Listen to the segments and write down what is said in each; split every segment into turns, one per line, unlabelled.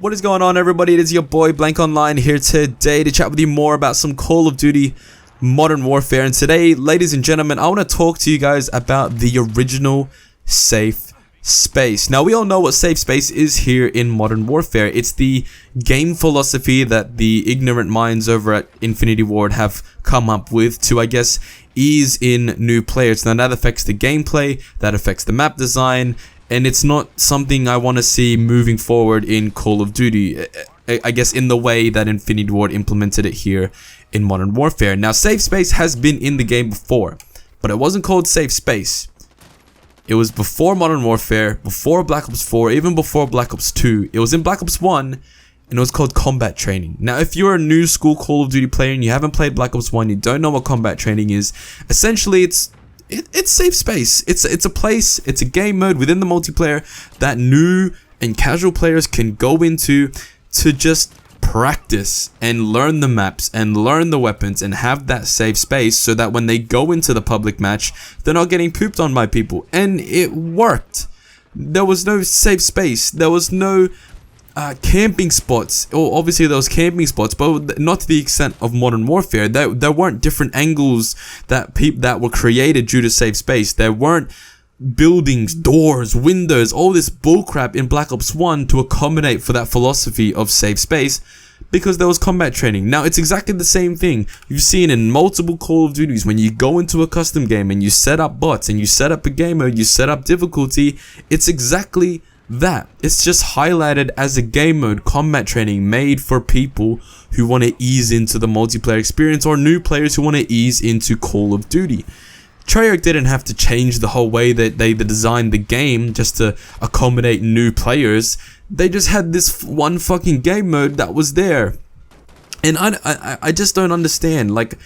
What is going on, everybody? It is your boy Blank Online here today to chat with you more about some Call of Duty Modern Warfare. And today, ladies and gentlemen, I want to talk to you guys about the original safe space. Now, we all know what safe space is here in Modern Warfare. It's the game philosophy that the ignorant minds over at Infinity Ward have come up with to, I guess, ease in new players. Now, that affects the gameplay, that affects the map design, and it's not something I want to see moving forward in Call of Duty, I guess, in the way that Infinity Ward implemented it here in Modern Warfare. Now, safe space has been in the game before, but it wasn't called safe space. It was before Modern Warfare, before Black Ops 4, even before Black Ops 2. It was in Black Ops 1, and it was called combat training. Now, if you're a new school Call of Duty player and you haven't played Black Ops 1, you don't know what combat training is, essentially it's safe space. It's a place, it's a game mode within the multiplayer that new and casual players can go into to just practice and learn the maps and learn the weapons and have that safe space so that when they go into the public match, they're not getting pooped on by people. And it worked. There was no safe space. There was no camping spots. Oh, obviously there was camping spots, but not to the extent of Modern Warfare. There weren't different angles that were created due to safe space. There weren't buildings, doors, windows, all this bullcrap in Black Ops 1 to accommodate for that philosophy of safe space, because there was combat training. Now, it's exactly the same thing you've seen in multiple Call of Duties. When you go into a custom game and you set up bots and you set up a game mode, you set up difficulty, it's exactly that. It's just highlighted as a game mode, combat training made for people who want to ease into the multiplayer experience or new players who want to ease into Call of Duty. Treyarch didn't have to change the whole way that they designed the game just to accommodate new players. They just had this one fucking game mode that was there. And I just don't understand, like,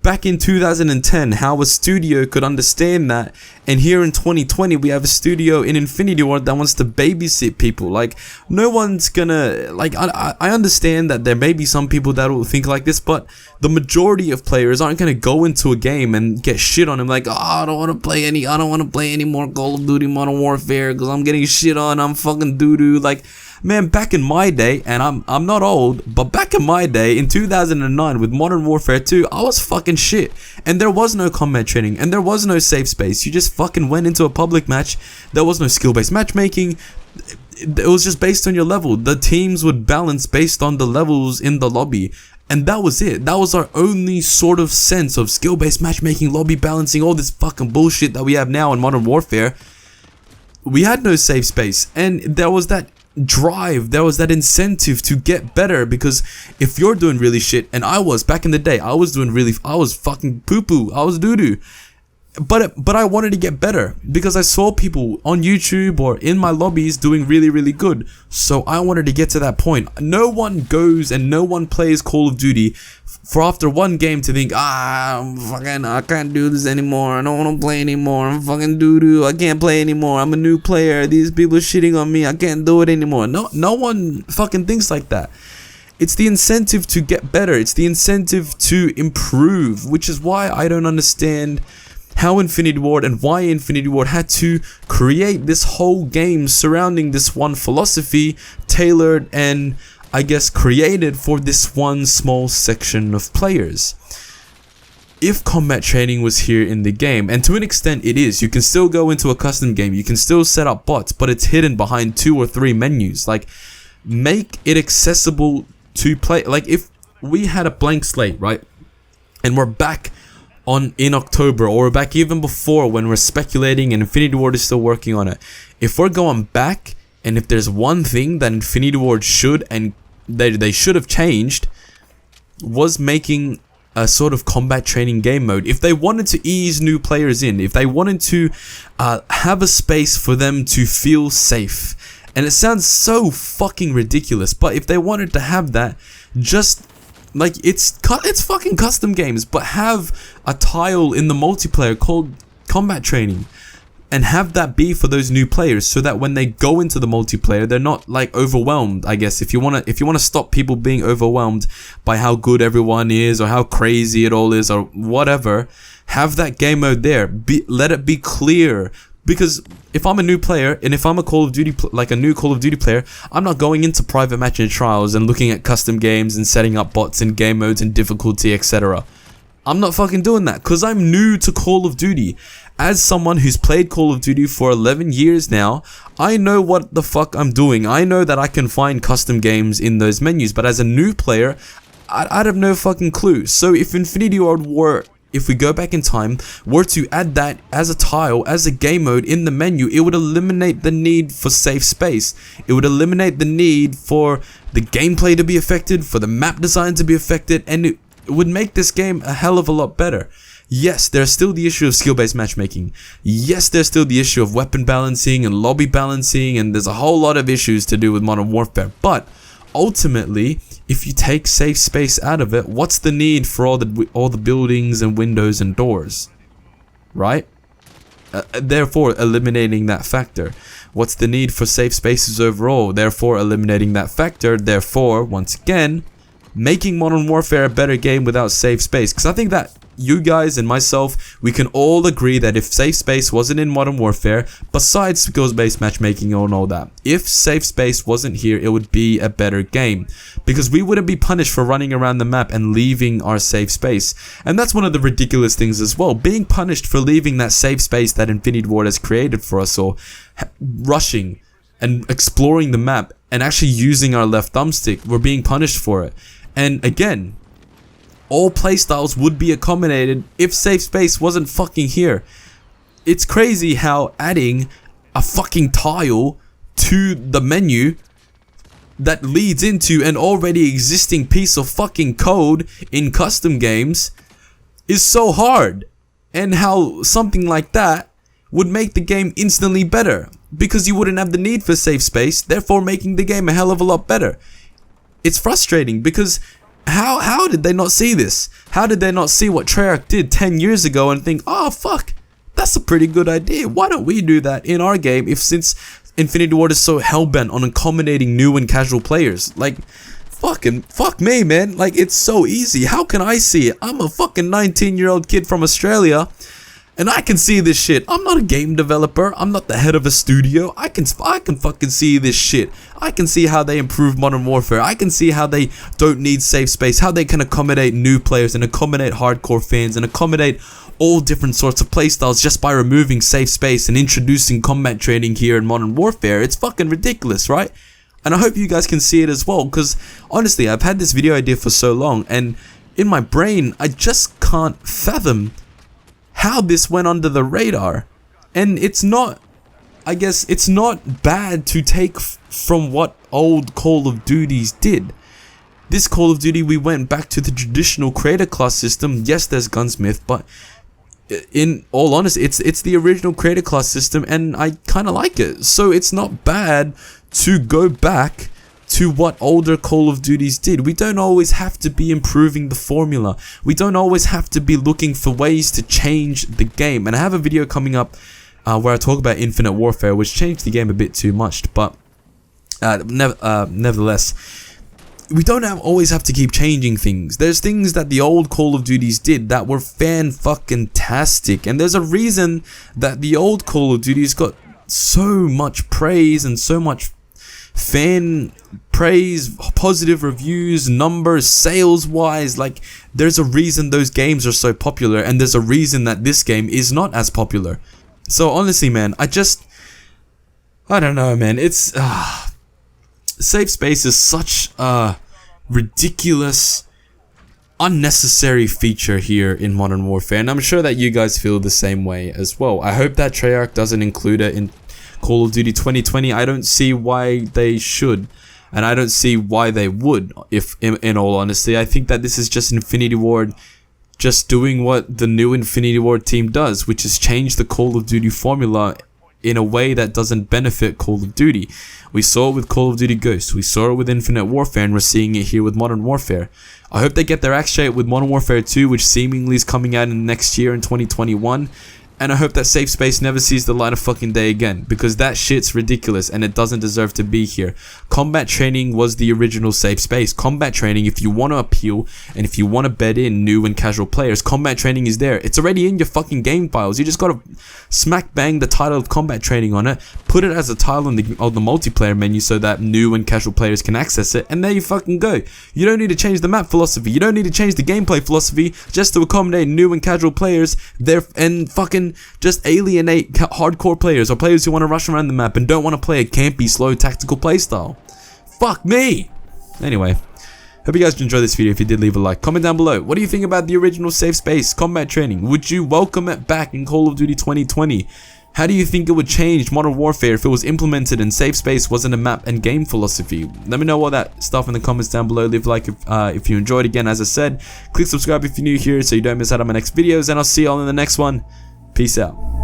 back in 2010, how a studio could understand that, and here in 2020 we have a studio in Infinity Ward that wants to babysit people. Like, no one's gonna, like, I understand that there may be some people that will think like this, but the majority of players aren't gonna go into a game and get shit on them like, oh, I don't want to play any more Call of Duty Modern Warfare because I'm getting shit on, I'm fucking doo-doo. Like, man, back in my day, and I'm not old, but back in my day, in 2009, with Modern Warfare 2, I was fucking shit. And there was no combat training, and there was no safe space. You just fucking went into a public match. There was no skill-based matchmaking. It was just based on your level. The teams would balance based on the levels in the lobby. And that was it. That was our only sort of sense of skill-based matchmaking, lobby balancing, all this fucking bullshit that we have now in Modern Warfare. We had no safe space, and there was that drive, there was that incentive to get better, because if you're doing really shit, and I was back in the day, I was fucking poo-poo, I was doo-doo, but I wanted to get better because I saw people on YouTube or in my lobbies doing really, really good. So I wanted to get to that point. No one goes and no one plays Call of Duty for after one game to think, I can't do this anymore, I don't want to play anymore, I'm fucking doo-doo, I can't play anymore, I'm a new player, these people are shitting on me, I can't do it anymore. No one fucking thinks like that. It's the incentive to get better, it's the incentive to improve, which is why I don't understand how Infinity Ward and why Infinity Ward had to create this whole game surrounding this one philosophy, tailored and, I guess, created for this one small section of players. If combat training was here in the game, and to an extent it is, you can still go into a custom game, you can still set up bots, but it's hidden behind 2 or 3 menus. Like, make it accessible to play. Like, if we had a blank slate, right, and we're back in October, or back even before when we're speculating and Infinity Ward is still working on it, if we're going back, and if there's one thing that Infinity Ward should, and they should have changed, was making a sort of combat training game mode. If they wanted to ease new players in, if they wanted to have a space for them to feel safe, and it sounds so fucking ridiculous, but if they wanted to have that, just like, it's fucking custom games, but have a tile in the multiplayer called combat training, and have that be for those new players, so that when they go into the multiplayer, they're not like overwhelmed. I guess if you want to stop people being overwhelmed by how good everyone is or how crazy it all is or whatever, have that game mode there. Let it be clear. Because if I'm a new player, and if I'm a Call of Duty, like a new Call of Duty player, I'm not going into private match and trials and looking at custom games and setting up bots and game modes and difficulty, etc. I'm not fucking doing that because I'm new to Call of Duty. As someone who's played Call of Duty for 11 years now, I know what the fuck I'm doing. I know that I can find custom games in those menus, but as a new player, I'd have no fucking clue. So if Infinity Ward were, if we go back in time, were to add that as a tile, as a game mode in the menu, it would eliminate the need for safe space. It would eliminate the need for the gameplay to be affected, for the map design to be affected, and it would make this game a hell of a lot better. Yes, there's still the issue of skill-based matchmaking. Yes, there's still the issue of weapon balancing and lobby balancing, and there's a whole lot of issues to do with Modern Warfare. But ultimately, if you take safe space out of it, what's the need for all the buildings and windows and doors, right? Therefore, eliminating that factor. What's the need for safe spaces overall? Therefore, eliminating that factor. Therefore, once again, making Modern Warfare a better game without safe space. Because I think that you guys and myself, we can all agree that if safe space wasn't in Modern Warfare, besides skills-based matchmaking and all that, if safe space wasn't here, it would be a better game. Because we wouldn't be punished for running around the map and leaving our safe space. And that's one of the ridiculous things as well. Being punished for leaving that safe space that Infinity Ward has created for us, or rushing and exploring the map and actually using our left thumbstick, we're being punished for it. And again, all playstyles would be accommodated if safe space wasn't fucking here. It's crazy how adding a fucking tile to the menu that leads into an already existing piece of fucking code in custom games is so hard, and how something like that would make the game instantly better because you wouldn't have the need for safe space, therefore making the game a hell of a lot better. It's frustrating because how did they not see this? How did they not see what Treyarch did 10 years ago and think, oh fuck, that's a pretty good idea. Why don't we do that in our game? If since Infinity Ward is so hellbent on accommodating new and casual players, like fuck me, man. Like, it's so easy. How can I see it? I'm a fucking 19-year-old kid from Australia, and I can see this shit. I'm not a game developer. I'm not the head of a studio. I can fucking see this shit. I can see how they improve Modern Warfare. I can see how they don't need safe space. How they can accommodate new players and accommodate hardcore fans and accommodate all different sorts of playstyles just by removing safe space and introducing combat training here in Modern Warfare. It's fucking ridiculous, right? And I hope you guys can see it as well, because honestly, I've had this video idea for so long, and in my brain, I just can't fathom how this went under the radar. And it's not, I guess it's not bad to take from what old Call of Duties did. This Call of Duty, we went back to the traditional creator class system. Yes, there's gunsmith, but in all honesty, it's the original creator class system, and I kind of like it. So it's not bad to go back to what older Call of Duties did. We don't always have to be improving the formula. We don't always have to be looking for ways to change the game. And I have a video coming up where I talk about Infinite Warfare, which changed the game a bit too much. But nevertheless, we don't always have to keep changing things. There's things that the old Call of Duties did that were fan-fucking-tastic. And there's a reason that the old Call of Duties got so much praise and so much fan praise, positive reviews, numbers, sales wise. Like, there's a reason those games are so popular, and there's a reason that this game is not as popular. So honestly, man, I don't know, man. It's safe space is such a ridiculous, unnecessary feature here in Modern Warfare, and I'm sure that you guys feel the same way as well. I hope that Treyarch doesn't include it in Call of Duty 2020. I don't see why they should, and I don't see why they would, if in all honesty. I think that this is just Infinity Ward just doing what the new Infinity Ward team does, which is change the Call of Duty formula in a way that doesn't benefit Call of Duty. We saw it with Call of Duty Ghosts, we saw it with Infinite Warfare, and we're seeing it here with Modern Warfare. I hope they get their act straight with Modern Warfare 2, which seemingly is coming out in next year in 2021. And I hope that safe space never sees the light of fucking day again, because that shit's ridiculous and it doesn't deserve to be here. Combat training was the original safe space. Combat training, if you want to appeal and if you want to bed in new and casual players, combat training is there. It's already in your fucking game files. You just gotta smack bang the title of combat training on it, put it as a tile on the multiplayer menu so that new and casual players can access it, and there you fucking go. You don't need to change the map philosophy. You don't need to change the gameplay philosophy just to accommodate new and casual players there and fucking just alienate hardcore players or players who want to rush around the map and don't want to play a campy, slow, tactical playstyle. Fuck me! Anyway, hope you guys enjoyed this video. If you did, leave a like. Comment down below. What do you think about the original safe space, combat training? Would you welcome it back in Call of Duty 2020? How do you think it would change Modern Warfare if it was implemented and safe space wasn't a map and game philosophy? Let me know all that stuff in the comments down below. Leave a like if you enjoyed. Again, as I said, click subscribe if you're new here so you don't miss out on my next videos, and I'll see you all in the next one. Peace out.